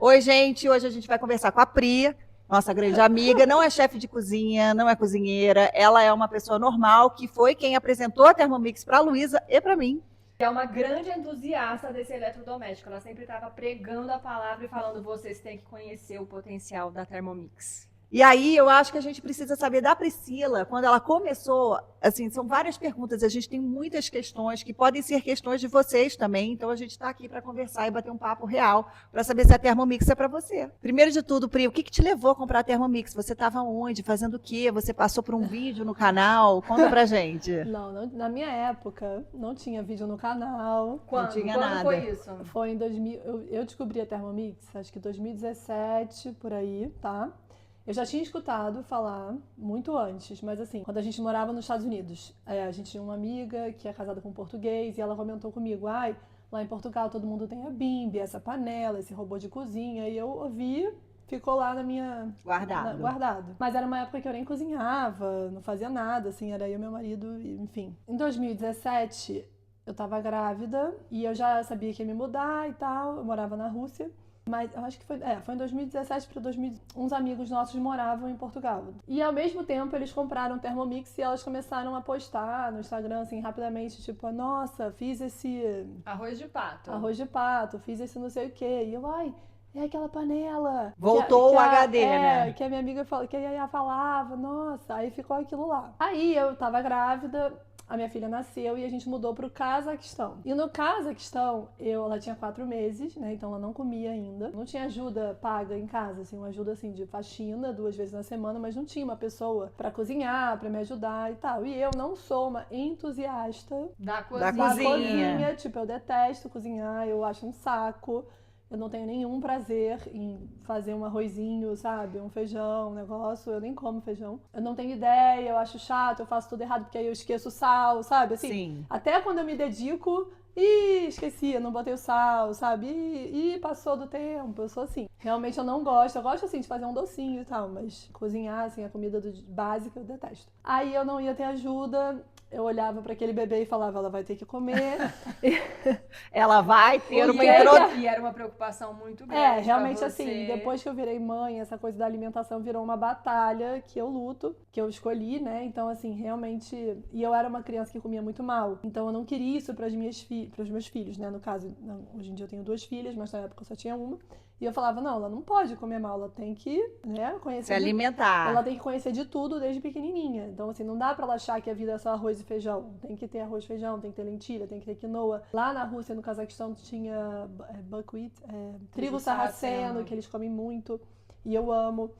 Oi, gente. Hoje a gente vai conversar com a Pri, nossa grande amiga. Não é chefe de cozinha, não é cozinheira. Ela é uma pessoa normal que foi quem apresentou a Thermomix para a Luísa e para mim. É uma grande entusiasta desse eletrodoméstico. Ela sempre estava pregando a palavra e falando: vocês têm que conhecer o potencial da Thermomix. E aí eu acho que a gente precisa saber da Priscila, quando ela começou, assim, são várias perguntas, a gente tem muitas questões que podem ser questões de vocês também, então a gente está aqui para conversar e bater um papo real, para saber se a Thermomix é para você. Primeiro de tudo, Pri, o que te levou a comprar a Thermomix? Você estava onde? Fazendo o quê? Você passou por um vídeo no canal? Conta pra gente. Não, na minha época não tinha vídeo no canal. Não tinha Quando nada. foi isso? Foi em 2000, eu descobri a Thermomix, acho que 2017, por aí, tá? Eu já tinha escutado falar muito antes, mas assim, quando a gente morava nos Estados Unidos, a gente tinha uma amiga que é casada com um português e ela comentou comigo, ai, lá em Portugal todo mundo tem a Bimby, essa panela, esse robô de cozinha, e eu ouvi, ficou lá na minha... Guardado. Guardado. Mas era uma época que eu nem cozinhava, não fazia nada, assim, era eu e meu marido, enfim. Em 2017, eu tava grávida e eu já sabia que ia me mudar e tal, eu morava na Rússia. Mas eu acho que foi em 2017 para 2000, uns amigos nossos moravam em Portugal. E ao mesmo tempo eles compraram Thermomix e elas começaram a postar no Instagram, assim, rapidamente, tipo, nossa, fiz esse Arroz de pato, fiz esse não sei o quê. E eu, ai, é aquela panela. Voltou o HD, né? Que a minha amiga falou, que a Yaya falava, nossa, aí ficou aquilo lá. Aí eu tava grávida, a minha filha nasceu e a gente mudou pro Cazaquistão. E no Cazaquistão, ela tinha 4 meses, né? Então ela não comia ainda. Não tinha ajuda paga em casa, assim, uma ajuda assim de faxina 2 vezes na semana, mas não tinha uma pessoa pra cozinhar, pra me ajudar e tal. E eu não sou uma entusiasta da Da cozinha. cozinha. Tipo, eu detesto cozinhar, eu acho um saco. Eu não tenho nenhum prazer em fazer um arrozinho, sabe? Um feijão, um negócio. Eu nem como feijão. Eu não tenho ideia, eu acho chato, eu faço tudo errado porque aí eu esqueço o sal, sabe? Assim, Sim. até quando eu me dedico, esqueci, eu não botei o sal, sabe? Passou do tempo, eu sou assim. Realmente eu não gosto. Eu gosto, assim, de fazer um docinho e tal, mas cozinhar, assim, a comida básica eu detesto. Aí eu não ia ter ajuda. Eu olhava para aquele bebê e falava, ela vai ter que comer. Ela vai ter uma introdução. E era uma preocupação muito grande. Realmente pra você. assim, depois que eu virei mãe, essa coisa da alimentação virou uma batalha que eu luto, que eu escolhi, né? Então, assim, realmente. E eu era uma criança que comia muito mal. Então eu não queria isso para os meus filhos, né? No caso, hoje em dia eu tenho 2 filhas, mas na época eu só tinha uma. E eu falava, não, ela não pode comer mal, ela tem que, né, conhecer... Se alimentar. Ela tem que conhecer de tudo desde pequenininha. Então, assim, não dá pra ela achar que a vida é só arroz e feijão. Tem que ter arroz e feijão, tem que ter lentilha, tem que ter quinoa. Lá na Rússia, no Cazaquistão, tinha buckwheat, trigo sarraceno, que eles comem muito. E eu amo.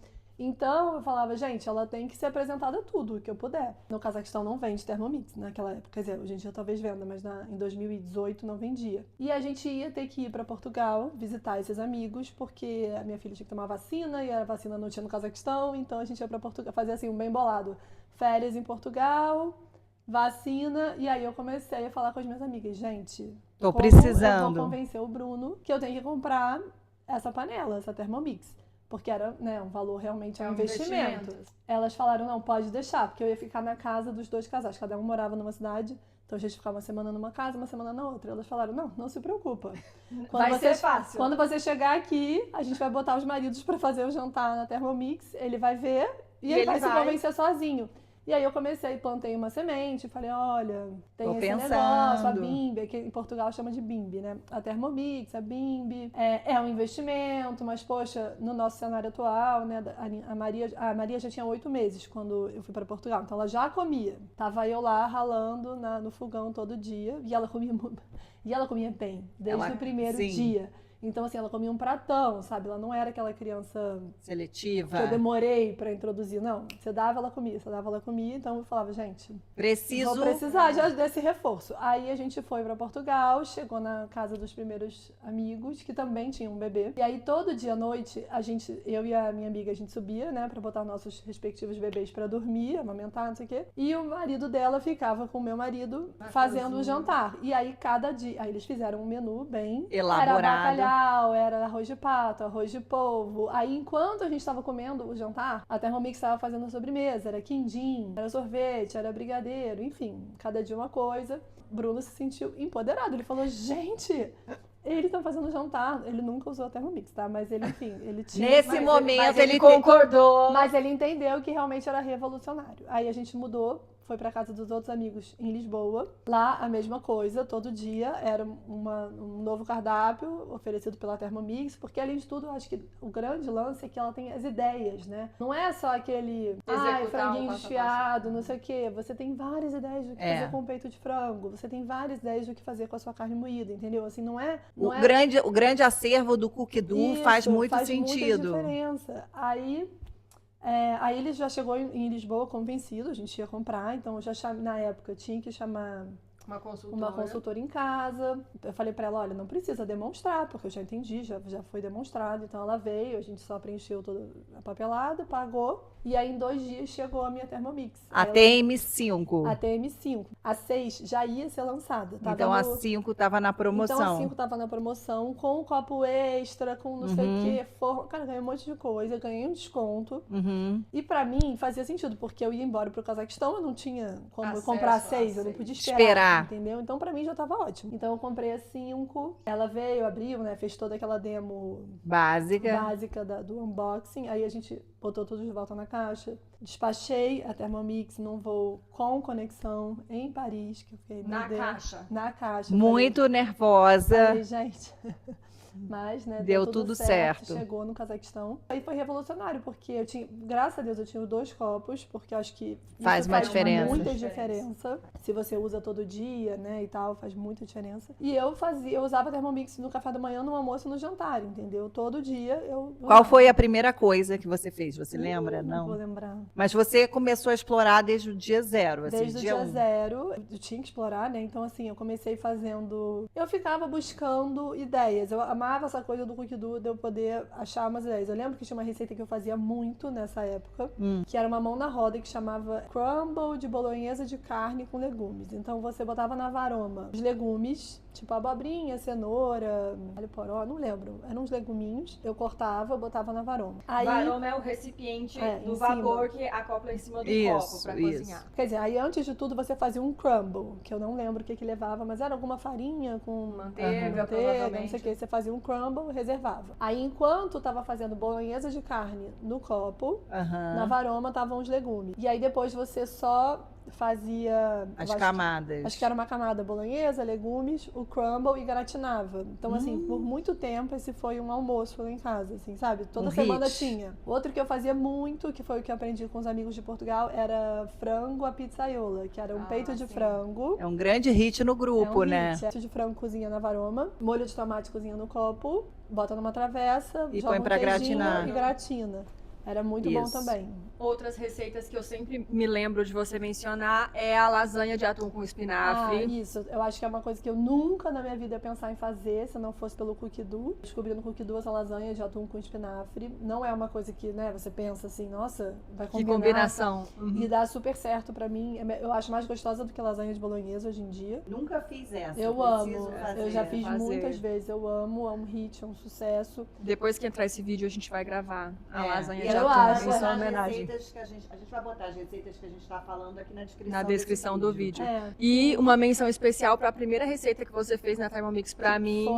Então, eu falava, gente, ela tem que ser apresentada tudo que eu puder. No Cazaquistão não vende Thermomix naquela época. Quer dizer, hoje em dia talvez venda, mas em 2018 não vendia. E a gente ia ter que ir para Portugal visitar esses amigos, porque a minha filha tinha que tomar vacina e a vacina não tinha no Cazaquistão, então a gente ia para Portugal fazer assim um bem bolado. Férias em Portugal, vacina, e aí eu comecei a falar com as minhas amigas, gente, tô precisando. Eu vou convencer o Bruno que eu tenho que comprar essa panela, essa Thermomix. Porque era, né, um valor realmente, um investimento. Elas falaram, não, pode deixar, porque eu ia ficar na casa dos 2 casais. Cada um morava numa cidade, então a gente ficava uma semana numa casa, uma semana na outra. Elas falaram, não se preocupa. Vai ser fácil. Quando você chegar aqui, a gente vai botar os maridos pra fazer o jantar na Thermomix, ele vai ver e ele vai se convencer sozinho. E aí eu plantei uma semente, falei, olha, tem esse negócio, a Bimby, que em Portugal chama de Bimby, né? A Thermomix, a Bimby, é um investimento, mas poxa, no nosso cenário atual, né, a Maria já tinha 8 meses quando eu fui para Portugal, então ela já comia. Tava eu lá ralando no fogão todo dia, e ela comia bem, desde o primeiro dia. Então, assim, ela comia um pratão, sabe? Ela não era aquela criança... seletiva. Que eu demorei pra introduzir. Não, você dava, ela comia. Então, eu falava, gente... Vou precisar desse reforço. Aí, a gente foi pra Portugal, chegou na casa dos primeiros amigos, que também tinham um bebê. E aí, todo dia à noite, eu e a minha amiga, a gente subia, né? Pra botar nossos respectivos bebês pra dormir, amamentar, não sei o quê. E o marido dela ficava com o meu marido fazendo o jantar. E aí, cada dia... Aí, eles fizeram um menu bem... elaborado. Era arroz de pato, arroz de polvo. Aí, enquanto a gente estava comendo o jantar, a Thermomix estava fazendo a sobremesa. Era quindim, era sorvete, era brigadeiro, enfim, cada dia uma coisa. Bruno se sentiu empoderado. Ele falou, gente, Ele tá fazendo jantar, ele nunca usou a Thermomix, tá? Mas ele, enfim, ele tinha... Nesse momento, Mas ele concordou. Mas ele entendeu que realmente era revolucionário. Aí a gente mudou, foi pra casa dos outros amigos em Lisboa. Lá, a mesma coisa, todo dia era um novo cardápio oferecido pela Thermomix, porque além de tudo, eu acho que o grande lance é que ela tem as ideias, né? Não é só aquele, franguinho passo a desfiado, não sei o quê. Você tem várias ideias do que fazer com o peito de frango. Você tem várias ideias do que fazer com a sua carne moída, entendeu? Assim, não é... O grande acervo do Cookidoo faz muito sentido. Muita diferença. Aí ele já chegou em Lisboa convencido, a gente ia comprar, então eu já na época tinha que chamar uma consultora em casa. Eu falei pra ela, olha, não precisa demonstrar, porque eu já entendi, já foi demonstrado. Então ela veio, a gente só preencheu toda a papelada, pagou. E aí em 2 dias chegou a minha Thermomix. A TM5. A TM5. A 6 já ia ser lançada. Então a 5 estava na promoção. Então a 5 estava na promoção, com um copo extra, com não sei o quê, forma. Cara, ganhei um monte de coisa, ganhei um desconto. E pra mim fazia sentido, porque eu ia embora pro Cazaquistão, eu não tinha como eu comprar a 6, eu não podia esperar. Entendeu? Então pra mim já tava ótimo. Então eu comprei a 5, ela veio, abriu, né? Fez toda aquela demo básica do unboxing. Aí a gente botou tudo de volta na caixa. Despachei a Thermomix num voo com conexão em Paris, que eu fiquei na caixa. Muito nervosa. Falei, gente. Mas, né, deu tudo certo. Chegou no Cazaquistão. Aí foi revolucionário, porque eu tinha, graças a Deus, eu tinha 2 copos, porque eu acho que faz muita diferença. Se você usa todo dia, né, e tal, faz muita diferença. E eu usava a Thermomix no café da manhã, no almoço e no jantar, entendeu? Todo dia eu... Qual foi a primeira coisa que você fez? Você lembra? Não vou lembrar. Mas você começou a explorar desde o dia 0, assim, desde o dia 0, eu tinha que explorar, né? Então, assim, eu comecei fazendo... Eu ficava buscando ideias. Eu amava essa coisa do Cookidoo, de eu poder achar umas ideias. Eu lembro que tinha uma receita que eu fazia muito nessa época, que era uma mão na roda, que chamava crumble de bolonhesa de carne com legumes. Então você botava na varoma os legumes, tipo abobrinha, cenoura, alho poró, não lembro. Eram uns leguminhos. Eu cortava, botava na varoma. Aí, varoma é o recipiente do vapor que acopla em cima do copo pra cozinhar. Quer dizer, aí antes de tudo você fazia um crumble, que eu não lembro o que levava, mas era alguma farinha com manteiga, não sei o que. Você fazia um crumble, reservava. Aí enquanto tava fazendo bolonhesa de carne no copo, na varoma estavam os legumes. E aí depois você só fazia... as camadas. Acho que era uma camada bolonhesa, legumes, o crumble e gratinava. Então, assim, por muito tempo esse foi um almoço lá em casa, assim, sabe? Toda semana tinha. Outro que eu fazia muito, que foi o que eu aprendi com os amigos de Portugal, era frango à pizzaiola, que era um peito de frango. É um grande hit no grupo, né? Peito de frango cozinha na varoma, molho de tomate cozinha no copo, bota numa travessa, e joga põe pra gratinar. E gratina. Era muito bom também. Outras receitas que eu sempre me lembro de você mencionar é a lasanha de atum com espinafre. Isso. Eu acho que é uma coisa que eu nunca na minha vida ia pensar em fazer se não fosse pelo Cookidoo. Descobri no Cookidoo essa lasanha de atum com espinafre. Não é uma coisa que, né, você pensa assim, nossa, vai combinar. Que combinação. E dá super certo pra mim. Eu acho mais gostosa do que lasanha de bolonhesa hoje em dia. Nunca fiz essa. Eu amo. Eu já fiz muitas vezes. Eu amo, é um hit, é um sucesso. Depois que entrar esse vídeo, a gente vai gravar a lasanha de eu atum. acho. Em sua homenagem. A gente vai botar as receitas que a gente está falando aqui na descrição do vídeo. E uma menção especial para a primeira receita que você fez na Thermomix para mim,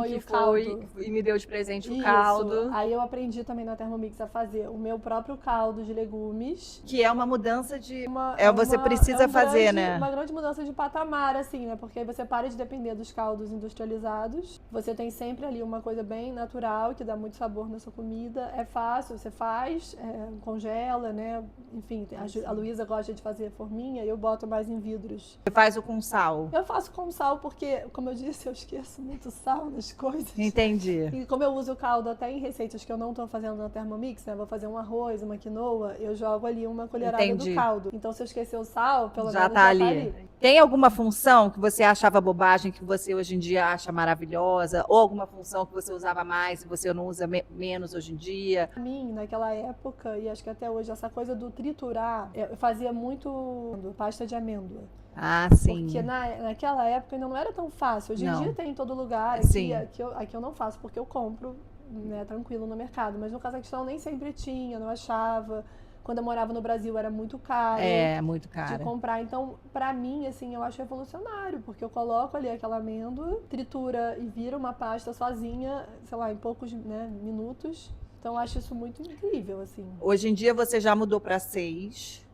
e me deu de presente o caldo. Aí eu aprendi também na Thermomix a fazer o meu próprio caldo de legumes. Que é uma mudança de... você precisa fazer, né? Uma grande mudança de patamar, assim, né? Porque aí você para de depender dos caldos industrializados. Você tem sempre ali uma coisa bem natural, que dá muito sabor na sua comida. É fácil, você faz, congela, né? Enfim, a Luísa gosta de fazer forminha e eu boto mais em vidros. Você faz o com sal? Eu faço com sal porque, como eu disse, eu esqueço muito sal nas coisas. Entendi. E como eu uso o caldo até em receitas que eu não estou fazendo na Thermomix, né? Vou fazer um arroz, uma quinoa, eu jogo ali uma colherada do caldo. Então, se eu esquecer o sal, pelo menos já tá ali. Tem alguma função que você achava bobagem, que você hoje em dia acha maravilhosa? Ou alguma função que você usava mais e você não usa menos hoje em dia? Pra mim, naquela época, e acho que até hoje, essa coisa do triturar, eu fazia muito pasta de amêndoa. Ah, sim. Porque naquela época ainda não era tão fácil. Hoje em dia tem em todo lugar. Aqui eu não faço porque eu compro, né, tranquilo no mercado. Mas no Cazaquistão nem sempre tinha, não achava. Quando eu morava no Brasil era muito caro. É, muito De cara. comprar. Então, pra mim, assim, eu acho revolucionário, porque eu coloco ali aquela amêndoa, tritura e vira uma pasta sozinha, sei lá, em poucos, né, minutos. Então, eu acho isso muito incrível, assim. Hoje em dia você já mudou para 6.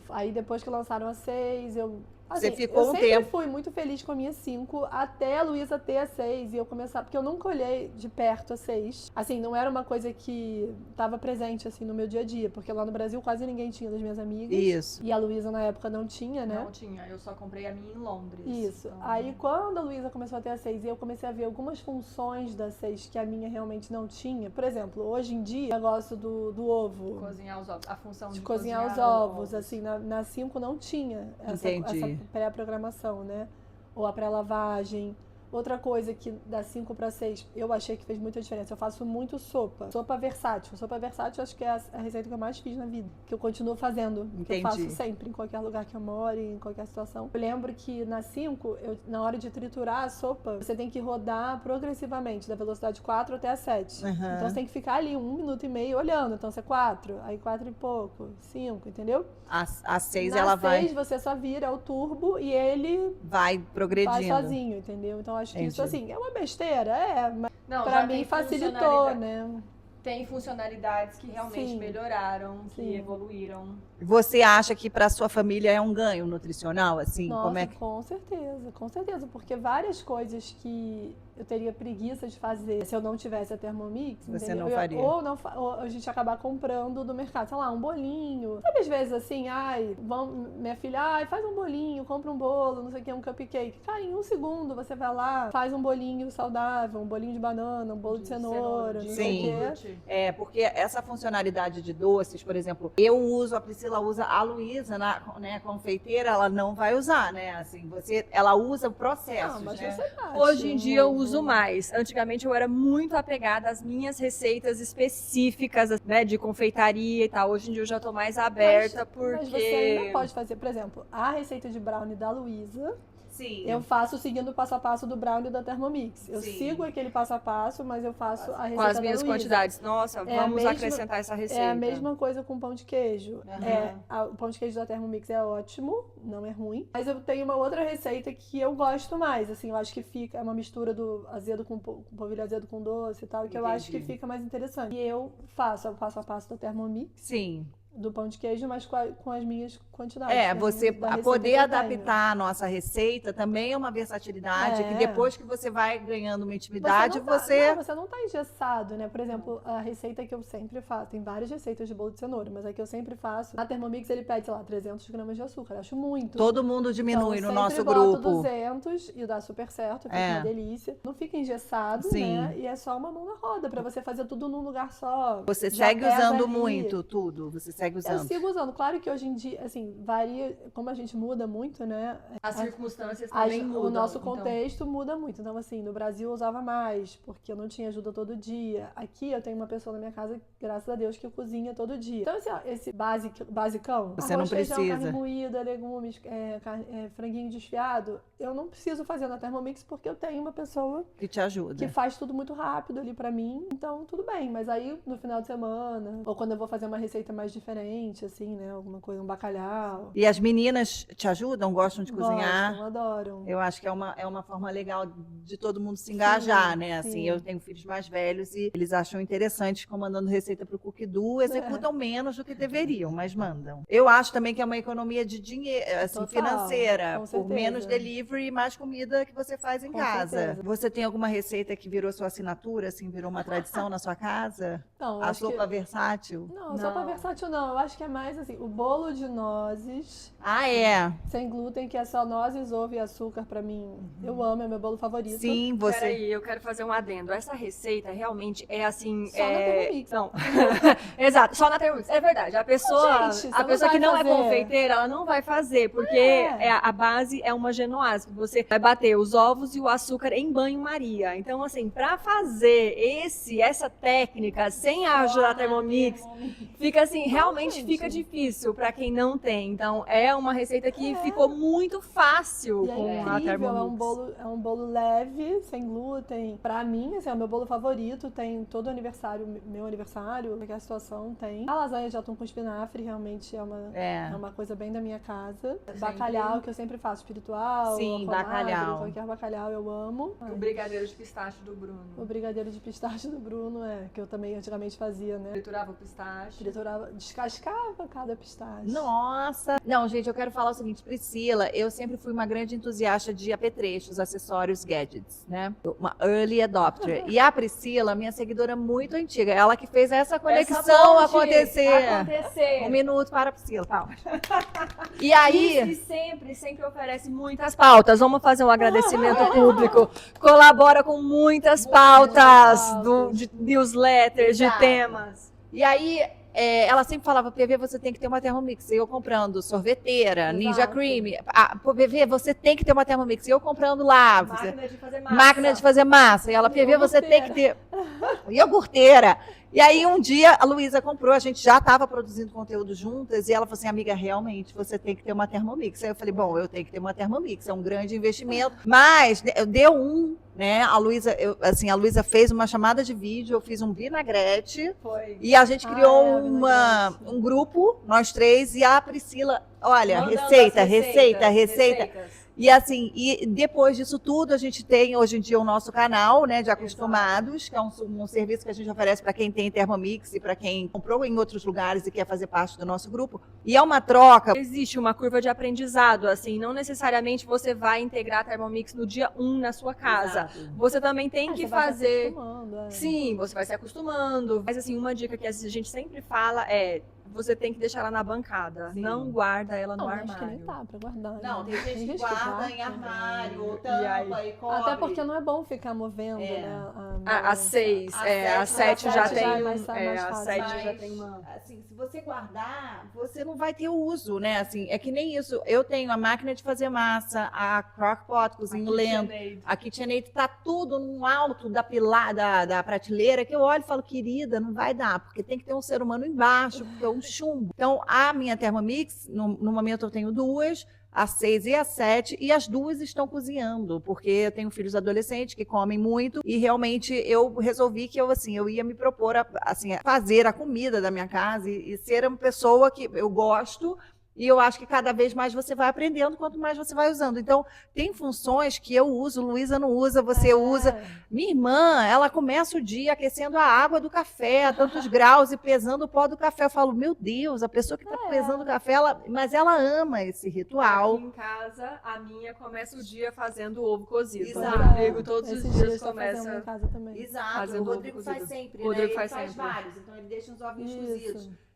Aí depois que lançaram a 6, Você assim, ficou eu um sempre tempo. fui muito feliz com a minha 5, até a Luísa ter a 6 e eu começar, porque eu nunca olhei de perto a 6. Assim, não era uma coisa que estava presente, assim, no meu dia a dia, porque lá no Brasil quase ninguém tinha das minhas amigas. Isso. E a Luísa na época não tinha, né? Não tinha, eu só comprei a minha em Londres. Isso. Então, Aí quando a Luísa começou a ter a 6 e eu comecei a ver algumas funções da 6 que a minha realmente não tinha. Por exemplo, hoje em dia, o negócio do ovo. cozinhar os ovos, a função De de cozinhar os ovos, assim, na 5 não tinha essa Entendi. pré-programação, né? Ou a pré-lavagem. Outra coisa que da 5 para 6 eu achei que fez muita diferença. Eu faço muito sopa. Sopa versátil. Sopa versátil acho que é a receita que eu mais fiz na vida. Que eu continuo fazendo. Que eu Entendi. faço sempre, em qualquer lugar que eu moro, em qualquer situação. Eu lembro que na 5, na hora de triturar a sopa, você tem que rodar progressivamente, da velocidade 4 até a 7. Aham. Então você tem que ficar ali 1 minuto e meio olhando. Então você 4, aí 4 e pouco, 5, entendeu? A 6 Na ela 6 você só vira o turbo e ele vai faz progredindo. sozinho, entendeu? Então acho que isso, Entendi. assim, é uma besteira, mas Não, pra já mim tem facilitou, funcionalidade- né? Tem funcionalidades que realmente Sim. melhoraram, que Sim. evoluíram. Você acha que para sua família é um ganho nutricional, assim? Nossa, Como é que... com certeza, porque várias coisas que eu teria preguiça de fazer se eu não tivesse a Thermomix, Você entendeu? não faria. Ou a gente acabar comprando do mercado, sei lá, um bolinho. Sabe, às vezes assim, minha filha, faz um bolinho, compra um bolo, não sei o que, um cupcake. Cara, em 1 segundo você vai lá, faz um bolinho saudável, um bolinho de banana, um bolo de cenoura, não sei o quê. iogurte. É, porque essa funcionalidade de doces, por exemplo, eu uso, a Priscila usa, a Luísa, né, confeiteira, ela não vai usar, né? Assim, ela usa processos, Não, mas né? você bate Hoje em dia eu um ovo. uso mais. Antigamente eu era muito apegada às minhas receitas específicas, né, de confeitaria e tal. Hoje em dia eu já tô mais aberta Mas você ainda pode fazer, por exemplo, a receita de brownie da Luísa, Sim. eu faço seguindo o passo a passo do brownie da Thermomix. Eu Sim. sigo aquele passo a passo, mas eu faço a receita com as da minhas Luísa. quantidades. Nossa, É a vamos mesma- acrescentar essa receita. É a mesma coisa com pão de queijo. Aham. O pão de queijo da Thermomix é ótimo, não é ruim. Mas eu tenho uma outra receita que eu gosto mais. Assim, eu acho que fica é uma mistura do azedo com polvilho azedo com doce e tal, que eu acho que Entendi. fica mais interessante. E eu faço o passo a passo da Thermomix, Sim. do pão de queijo, mas com as minhas quantidades. É, né, você da receita poder que eu adaptar a nossa receita também é uma versatilidade que É. depois que você vai ganhando uma tenho. intimidade, Você não tá engessado, né? Por exemplo, a receita que eu sempre faço, tem várias receitas de bolo de cenoura, mas a que eu sempre faço, na Thermomix ele pede, sei lá, 300 gramas de açúcar. Eu acho muito. todo mundo diminui Então, no nosso sempre boto grupo. 200 e dá super certo, fica É. uma delícia. Não fica engessado, Sim. né? E é só uma mão na roda pra você fazer tudo num lugar só. Você Já segue pesa usando ali. muito tudo, você segue Eu usando. sigo usando. Claro que hoje em dia, assim, varia, como a gente muda muito, né? As circunstâncias As- também mudam. o nosso então. contexto muda muito. Então, assim, no Brasil eu usava mais, porque eu não tinha ajuda todo dia. Aqui eu tenho uma pessoa na minha casa, graças a Deus, que cozinha todo dia. Então, assim, ó, esse basicão, Você arroz, não feijão, precisa. carne moída, legumes, franguinho desfiado, eu não preciso fazer na Thermomix porque eu tenho uma pessoa Que te ajuda. que faz tudo muito rápido ali pra mim, então tudo bem. Mas aí no final de semana, ou quando eu vou fazer uma receita mais diferente, assim, né? Alguma coisa, um bacalhau. E as meninas te ajudam, gostam de cozinhar? Gostam, adoram. Eu acho que é uma forma legal de todo mundo se engajar, Sim, né? Assim, sim. eu tenho filhos mais velhos e eles acham interessante ficam mandando receita pro Cookidoo, executam menos do que deveriam, mas mandam. Eu acho também que é uma economia de dinheiro, assim, Total, financeira, com por certeza. menos delivery e mais comida que você faz em Com casa. certeza. Você tem alguma receita que virou sua assinatura, assim, virou uma tradição na sua casa? Não, eu A acho sopa que... versátil? Não, sopa versátil não. Eu acho que é mais assim, o bolo de nozes, Ah, é. sem glúten, que é só nozes, ovo e açúcar pra mim. Eu amo, é meu bolo favorito. Sim, você. Peraí, eu quero fazer um adendo. Essa receita realmente é assim. Só na Thermomix. Não. Exato, só na Thermomix. É verdade. A pessoa, Gente, você a não pessoa vai que não é fazer. confeiteira, ela não vai fazer, porque a base é uma genoise. Você vai bater os ovos e o açúcar em banho-maria. Então, assim, pra fazer essa técnica sem a ajuda da Thermomix, fica assim, realmente gente. fica difícil para quem não tem. Então, é uma receita que ficou muito fácil E é com a incrível, Thermomix. é um bolo leve, sem glúten. Pra mim, assim, é o meu bolo favorito. Tem todo aniversário, meu aniversário, qualquer situação tem. A lasanha de atum com espinafre realmente é uma coisa bem da minha casa. Bacalhau, que eu sempre faço, espiritual, Sim, alfamadre, bacalhau. qualquer bacalhau eu amo. O brigadeiro de pistache do Bruno. O brigadeiro de pistache do Bruno, que eu também antigamente fazia, né? Triturava o pistache. Triturava, descascava cada pistache. Nossa! Não, gente, eu quero falar o seguinte, Priscila, eu sempre fui uma grande entusiasta de apetrechos, acessórios, gadgets, né? Uma early adopter. E a Priscila, minha seguidora muito antiga, ela que fez essa conexão acontecer. Um minuto para a Priscila, palmas. E aí... E sempre oferece muitas pautas. Vamos fazer um agradecimento público. Colabora com muitas pautas de newsletters, de temas. E aí, ela sempre falava, PV, você tem que ter uma Thermomix. E eu comprando sorveteira, Exato. Ninja Cream. PV, você tem que ter uma Thermomix. E eu comprando lá. Máquina de fazer massa. Máquina de fazer massa. E ela, PV, você tem que ter iogurteira. E aí, um dia, a Luísa comprou, a gente já estava produzindo conteúdo juntas, e ela falou assim, amiga, realmente, você tem que ter uma Thermomix. Aí eu falei, bom, eu tenho que ter uma Thermomix, é um grande investimento. Mas, deu né, a Luísa fez uma chamada de vídeo, eu fiz um vinagrete. Foi. E a gente criou vinagrete. um grupo, nós três, e a Priscila, olha, Mandando receita. receitas. E assim, e depois disso tudo, a gente tem hoje em dia o nosso canal, né, de Acostumados, que é um serviço que a gente oferece para quem tem Thermomix e para quem comprou em outros lugares e quer fazer parte do nosso grupo. E é uma troca. Existe uma curva de aprendizado, assim, não necessariamente você vai integrar a Thermomix no dia 1 na sua casa. Exato. Você também tem que você vai se fazer. acostumando, Sim, você vai se acostumando. Mas assim, uma dica que a gente sempre fala é: você tem que deixar ela na bancada. Sim. Não guarda ela no Não, armário. acho que nem dá pra guardar. Não, né? tem gente que guarda em armário, aí? tampa e cobre. Até porque não é bom ficar movendo, né? A 6, a 7 já sete tem. já é mais A fácil. 7 já tem uma. Assim, se você guardar, você não vai ter uso, né? Assim, é que nem isso. Eu tenho a máquina de fazer massa, a crock-pot, cozinho lento. A KitchenAid tá tudo no alto da prateleira, que eu olho e falo, querida, não vai dar, porque tem que ter um ser humano embaixo, porque é um chumbo. Então, a minha Thermomix, no momento eu tenho duas, a 6 e a 7, e as duas estão cozinhando, porque eu tenho filhos adolescentes que comem muito, e realmente eu resolvi que eu ia me propor a fazer a comida da minha casa e ser uma pessoa que eu gosto. E eu acho que cada vez mais você vai aprendendo, quanto mais você vai usando. Então, tem funções que eu uso, Luísa não usa, você usa. Minha irmã, ela começa o dia aquecendo a água do café a tantos graus e pesando o pó do café. Eu falo, meu Deus, a pessoa que está pesando o café, mas ela ama esse ritual. Aqui em casa, a minha começa o dia fazendo ovo cozido. Exato. O Rodrigo todos Esses os dias tá fazendo começa. em casa também. Exato, Fazendo o Rodrigo ovo faz cozido. sempre, O Rodrigo né? Ele faz faz sempre. vários, então ele deixa uns ovinhos Isso. cozidos.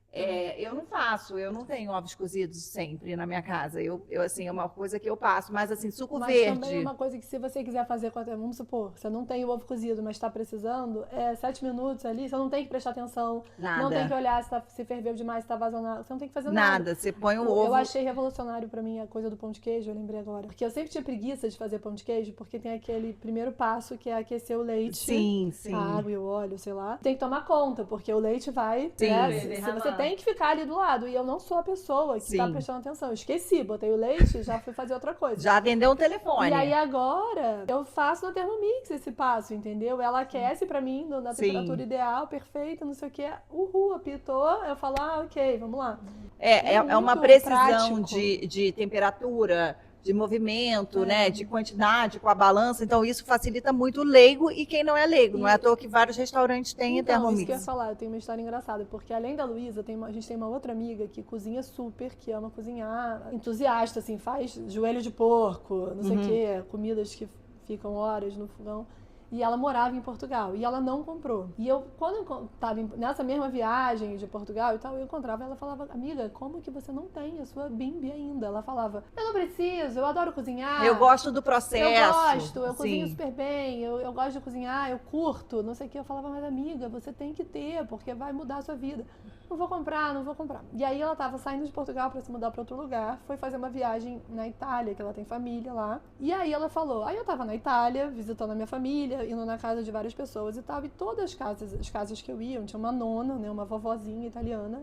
Eu não faço, eu não tenho ovos cozidos sempre na minha casa. Eu assim, é uma coisa que eu passo, mas assim, suco Mas verde. também é uma coisa que se você quiser fazer com a vamos supor, você não tem o ovo cozido, mas está precisando, 7 minutos ali, você não tem que prestar atenção, Nada. não tem que olhar se ferveu demais, se tá vazando água, você não tem que fazer nada. Nada, você põe o ovo. Eu achei revolucionário pra mim a coisa do pão de queijo, eu lembrei agora. Porque eu sempre tinha preguiça de fazer pão de queijo, porque tem aquele primeiro passo que é aquecer o leite. Sim, sim. A água e o óleo, sei lá. Tem que tomar conta, porque o leite vai, Sim. né? Derramar. Você tem que ficar ali do lado. E eu não sou a pessoa que tá Sim. prestando atenção. Eu esqueci, botei o leite e já fui fazer outra coisa. Já atendeu um telefone. E aí agora eu faço na Thermomix esse passo, entendeu? Ela aquece pra mim na Sim. temperatura ideal, perfeita, não sei o que. Uhul, apitou. Eu falo, ok, vamos lá. É uma muito precisão prático. de temperatura, de movimento, né, de quantidade com a balança. Então, isso facilita muito o leigo e quem não é leigo. Não é à toa que vários restaurantes têm Então, Thermomix. isso que eu ia falar, eu tenho uma história engraçada, porque além da Luísa, a gente tem uma outra amiga que cozinha super, que ama cozinhar, entusiasta, assim, faz joelho de porco, não sei o quê, comidas que ficam horas no fogão. E ela morava em Portugal, e ela não comprou. E eu, quando eu tava nessa mesma viagem de Portugal e tal, eu encontrava ela, falava, amiga, como que você não tem a sua bimbi ainda? Ela falava, eu não preciso, eu adoro cozinhar. Eu gosto do processo. Eu gosto, eu Sim. cozinho super bem, eu gosto de cozinhar, eu curto, não sei o que. Eu falava, mas amiga, você tem que ter, porque vai mudar a sua vida. Não vou comprar, não vou comprar. E aí ela tava saindo de Portugal pra se mudar pra outro lugar, foi fazer uma viagem na Itália, que ela tem família lá. E aí ela falou, aí eu tava na Itália, visitando a minha família, indo na casa de várias pessoas e tal, e todas as casas que eu ia, tinha uma nona, né, uma vovozinha italiana.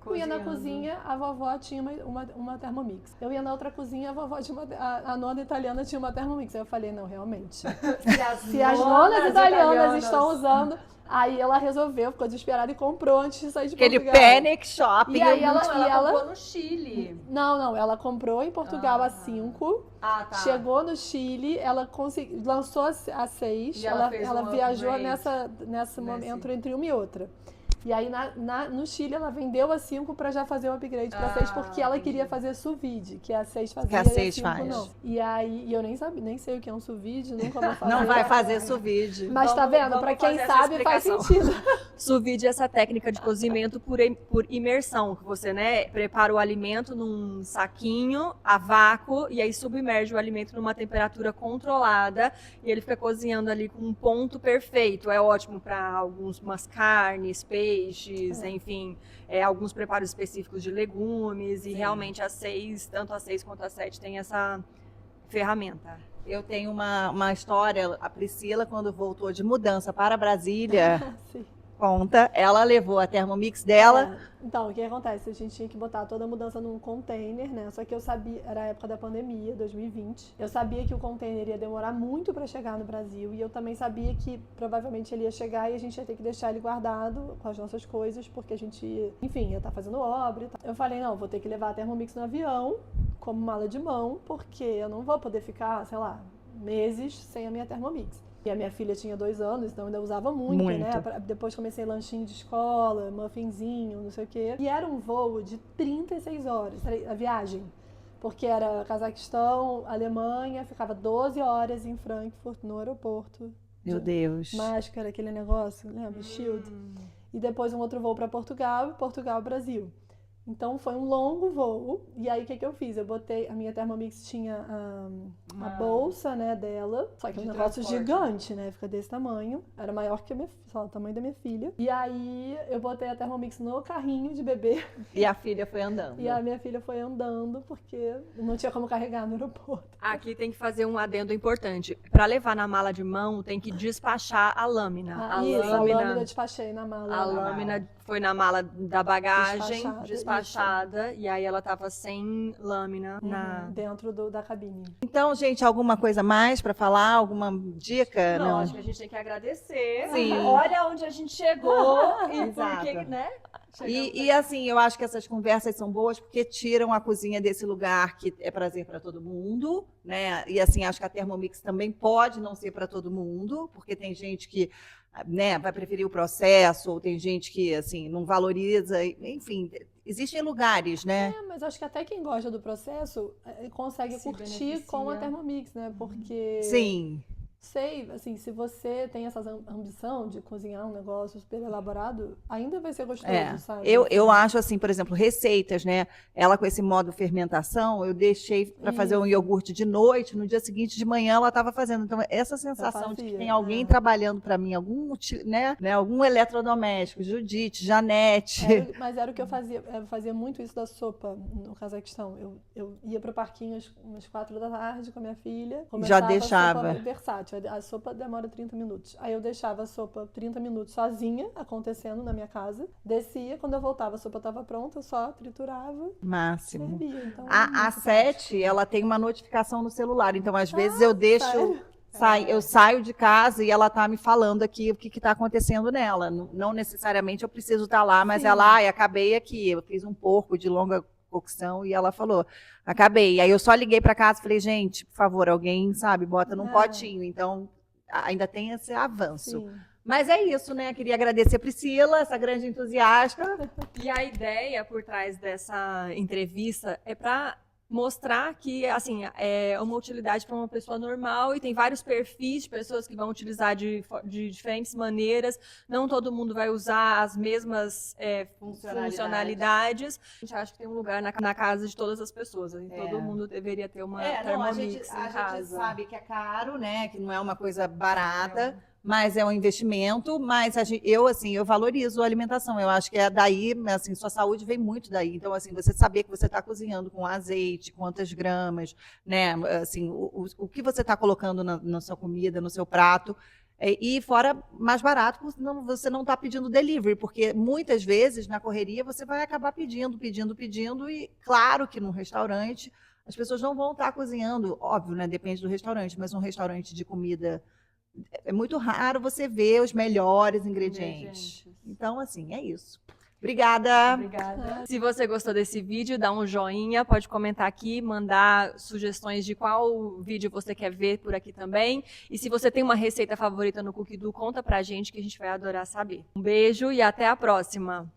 Eu ia na cozinha, a vovó tinha uma Thermomix. Eu ia na outra cozinha, a vovó tinha a nona italiana tinha uma Thermomix. Aí eu falei, não, realmente. Se as nonas italianas estão usando... Aí ela resolveu, ficou desesperada e comprou antes de sair de Portugal. Aquele Panic Shopping. E aí ela ela comprou no Chile. Não, ela comprou em Portugal a 5. Ah, tá. Chegou no Chile, ela lançou a 6. E ela fez um viajou upgrade nesse momento entre uma e outra. E aí no Chile ela vendeu a 5 para já fazer o upgrade para 6, porque ela queria fazer sous vide, que a 6 fazia Que a 6 e a 5 faz. não. E aí eu nem sei o que é um sous vide, nunca vou fazer. Não vai fazer sous vide. Mas tá vendo? Para quem sabe faz sentido. Sous vide é essa técnica de cozimento por imersão, que você, né, prepara o alimento num saquinho a vácuo e aí submerge o alimento numa temperatura controlada e ele fica cozinhando ali com um ponto perfeito. É ótimo para algumas carnes, peixes, enfim, alguns preparos específicos de legumes e realmente tanto a 6 quanto a 7 tem essa ferramenta. Eu tenho uma história, a Priscila, quando voltou de mudança para Brasília, Sim. conta, ela levou a Thermomix dela. Então, o que acontece? A gente tinha que botar toda a mudança num container, né? Só que eu sabia, era a época da pandemia, 2020. Eu sabia que o container ia demorar muito para chegar no Brasil e eu também sabia que provavelmente ele ia chegar e a gente ia ter que deixar ele guardado com as nossas coisas, porque a gente, enfim, ia estar fazendo obra e tal. Eu falei, não, vou ter que levar a Thermomix no avião como mala de mão, porque eu não vou poder ficar, sei lá, meses sem a minha Thermomix. E a minha filha tinha 2 anos, então eu ainda usava muito, né? Depois comecei lanchinho de escola, muffinzinho, não sei o quê. E era um voo de 36 horas, a viagem. Porque era Cazaquistão, Alemanha, ficava 12 horas em Frankfurt, no aeroporto. Meu Deus. Máscara, aquele negócio, lembra? Shield. E depois um outro voo para Portugal, Brasil. Então foi um longo voo. E aí o que eu fiz? Eu botei, a minha Thermomix tinha a bolsa, né, dela, só que é um negócio gigante, né? Fica desse tamanho. Era maior que só o tamanho da minha filha. E aí eu botei a Thermomix no carrinho de bebê. E a filha foi andando. E a minha filha foi andando porque não tinha como carregar no aeroporto. Aqui tem que fazer um adendo importante. Para levar na mala de mão, tem que despachar a lâmina. A lâmina eu despachei na mala. A lâmina foi na mala da bagagem, despachada, e aí ela tava sem lâmina dentro da cabine. Então, gente, alguma coisa mais para falar? Alguma dica? Não, acho que a gente tem que agradecer. Sim. Olha onde a gente chegou e Exato. por que, né? E assim, eu acho que essas conversas são boas porque tiram a cozinha desse lugar que é prazer para todo mundo, né? E assim, acho que a Thermomix também pode não ser para todo mundo, porque tem gente que, né, vai preferir o processo, ou tem gente que assim não valoriza, enfim, existem lugares, né? Mas acho que até quem gosta do processo consegue curtir com a Thermomix, né? Porque Sim. sei, assim, se você tem essa ambição de cozinhar um negócio super elaborado, ainda vai ser gostoso, sabe? Eu acho assim, por exemplo, receitas, né? Ela com esse modo fermentação, eu deixei para fazer um iogurte de noite, no dia seguinte de manhã ela estava fazendo. Então, essa sensação de que tem alguém trabalhando para mim, algum eletrodoméstico, Judite, Janete. Mas era o que eu fazia muito isso da sopa no Cazaquistão. Eu ia pro parquinho umas 4 da tarde com a minha filha, Já deixava. A sopa versátil. A sopa demora 30 minutos. Aí eu deixava a sopa 30 minutos sozinha, acontecendo na minha casa. Descia, quando eu voltava, a sopa estava pronta, eu só triturava. Máximo. Servia. Então, A 7, ela tem uma notificação no celular. Então, às vezes, eu deixo... Sério? Eu saio de casa e ela tá me falando aqui o que está acontecendo nela. Não necessariamente eu preciso estar lá, mas ela, acabei aqui. Eu fiz um porco de longa cocção e ela falou, acabei. Aí eu só liguei para casa e falei, gente, por favor, alguém, sabe, bota num potinho. Então, ainda tem esse avanço. Sim. Mas é isso, né? Queria agradecer a Priscila, essa grande entusiasta. E a ideia por trás dessa entrevista é para mostrar que, assim, é uma utilidade para uma pessoa normal e tem vários perfis de pessoas que vão utilizar de diferentes maneiras. Não todo mundo vai usar as mesmas funcionalidades. A gente acha que tem um lugar na casa de todas as pessoas. E todo mundo deveria ter uma Thermomix a em casa. gente sabe que é caro, né? Que não é uma coisa barata. Mas é um investimento, mas eu valorizo a alimentação. Eu acho que é daí, assim, sua saúde vem muito daí. Então, assim, você saber que você está cozinhando com azeite, quantas gramas, né? Assim, o que você está colocando na sua comida, no seu prato, E fora mais barato, porque você não está pedindo delivery, porque muitas vezes na correria você vai acabar pedindo, e claro que num restaurante as pessoas não vão estar cozinhando, óbvio, né? Depende do restaurante, mas um restaurante de comida é muito raro você ver os melhores ingredientes. Então, assim, é isso. Obrigada. Obrigada. Se você gostou desse vídeo, dá um joinha, pode comentar aqui, mandar sugestões de qual vídeo você quer ver por aqui também. E se você tem uma receita favorita no Cookie Do, conta pra gente que a gente vai adorar saber. Um beijo e até a próxima.